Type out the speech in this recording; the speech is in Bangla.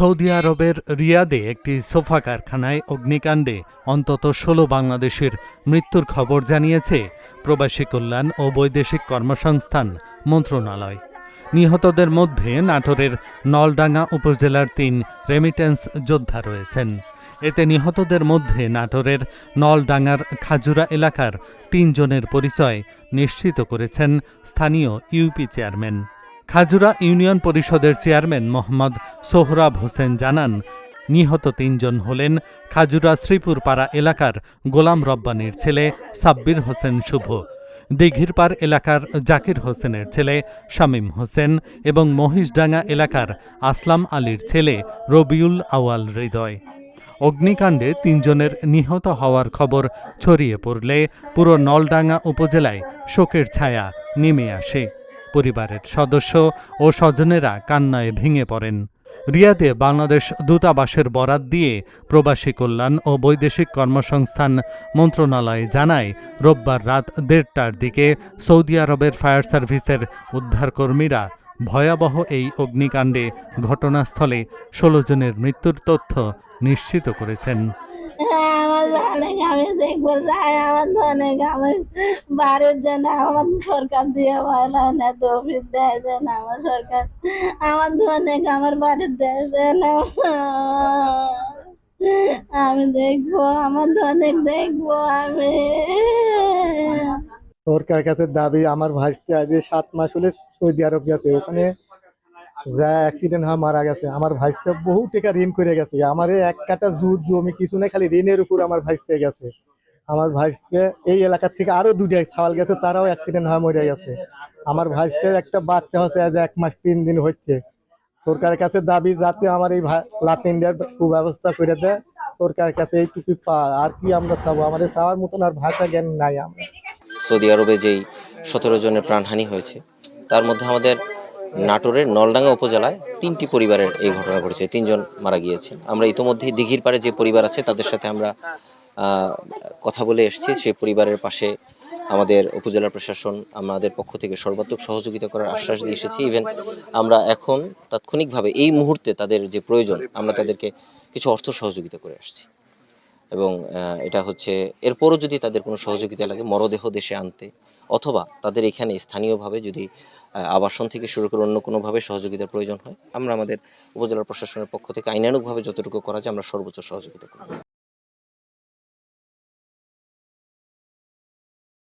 সৌদি আরবের রিয়াদে একটি সোফা কারখানায় অগ্নিকাণ্ডে অন্তত ১৬ বাংলাদেশের মৃত্যুর খবর জানিয়েছে প্রবাসী কল্যাণ ও বৈদেশিক কর্মসংস্থান মন্ত্রণালয়। নিহতদের মধ্যে নাটোরের নলডাঙ্গা উপজেলার ৩ রেমিটেন্স যোদ্ধা রয়েছেন। এতে নিহতদের মধ্যে নাটোরের নলডাঙ্গার খাজুরা এলাকার ৩ জনের পরিচয় নিশ্চিত করেছেন স্থানীয় ইউপি চেয়ারম্যান। খাজুরা ইউনিয়ন পরিষদের চেয়ারম্যান মোহাম্মদ সোহরাব হোসেন জানান, নিহত ৩ জন হলেন খাজুরা শ্রীপুরপাড়া এলাকার গোলাম রব্বানীর ছেলে সাব্বির হোসেন শুভ, দিঘিরপাড় এলাকার জাকির হোসেনের ছেলে শামীম হোসেন এবং মহিষডাঙ্গা এলাকার আসলাম আলীর ছেলে রবিউল আউয়াল হৃদয়। অগ্নিকাণ্ডে ৩ জনের নিহত হওয়ার খবর ছড়িয়ে পড়লে পুরো নলডাঙ্গা উপজেলায় শোকের ছায়া নেমে আসে। পরিবারের সদস্য ও স্বজনেরা কান্নায় ভেঙে পড়েন। রিয়াদে বাংলাদেশ দূতাবাসের বরাত দিয়ে প্রবাসী কল্যাণ ও বৈদেশিক কর্মসংস্থান মন্ত্রণালয় জানায়, রোববার রাত ১:৩০টার দিকে সৌদি আরবের ফায়ার সার্ভিসের উদ্ধারকর্মীরা ভয়াবহ এই অগ্নিকাণ্ডে ঘটনাস্থলে ১৬ জনের মৃত্যুর তথ্য নিশ্চিত করেছেন। আমার আমি দেখবো চাই আমার অনেক আমার বাড়ির জন্য আমার সরকার দিয়ে ভালো না তৌফিক দেয় যেন আমার সরকার আমার অনেক আমার বাড়ির দেয় যেন আমি দেখবো আমার অনেক দেখবো আমি। সরকার কাছে দাবি, আমার ভাইস্তে আজ 7 মাস হলে সৌদি আরব গেছে, ওখানে যা অ্যাক্সিডেন্ট হয় মারা গেছে। আমার ভাইস্তে বহু টাকা ঋণ করে গেছে, আমার এক কাটা জমি কিছু নেই, খালি ঋণের উপর আমার ভাইস্তে গেছে। আমার ভাইস্তে এই এলাকার থেকে আরো 2টা ছাওয়াল গেছে, তারাও অ্যাক্সিডেন্ট হয় মরে গেছে। আমার ভাইস্তে একটা বাচ্চা হচ্ছে আজ 1 মাস 3 দিন হচ্ছে। সরকারের কাছে দাবি যাতে আমার এই লাতিনদের সুব্যবস্থা করে দেয়, সরকারের কাছে এইটুকু আর কি আমরা চাবো, আমাদের চাওয়ার মতন আর ভাষা জ্ঞান নাই। আমরা সৌদি আরবে যেই 17 জনের প্রাণহানি হয়েছে, তার মধ্যে আমাদের নাটোরের নলডাঙ্গা উপজেলায় 3টি পরিবারের এই ঘটনা ঘটেছে, 3 জন মারা গিয়েছেন। আমরা ইতোমধ্যেই দিঘির পাড়ে যে পরিবার আছে তাদের সাথে আমরা কথা বলে এসেছি। সেই পরিবারের পাশে আমাদের উপজেলা প্রশাসন আমাদের পক্ষ থেকে সর্বাত্মক সহযোগিতা করার আশ্বাস দিয়ে এসেছি। ইভেন আমরা এখন তাৎক্ষণিকভাবে এই মুহূর্তে তাদের যে প্রয়োজন আমরা তাদেরকে কিছু অর্থ সহযোগিতা করে আসছি, এবং এটা হচ্ছে এরপরও যদি তাদের কোনো সহযোগিতা লাগে মরদেহ দেশে আনতে, অথবা তাদের এখানে স্থানীয়ভাবে যদি আবাসন থেকে শুরু করে অন্য কোনোভাবে সহযোগিতার প্রয়োজন হয়, আমরা আমাদের উপজেলা প্রশাসনের পক্ষ থেকে আইনানুগভাবে যতটুকু করা যায় আমরা সর্বোচ্চ সহযোগিতা করব।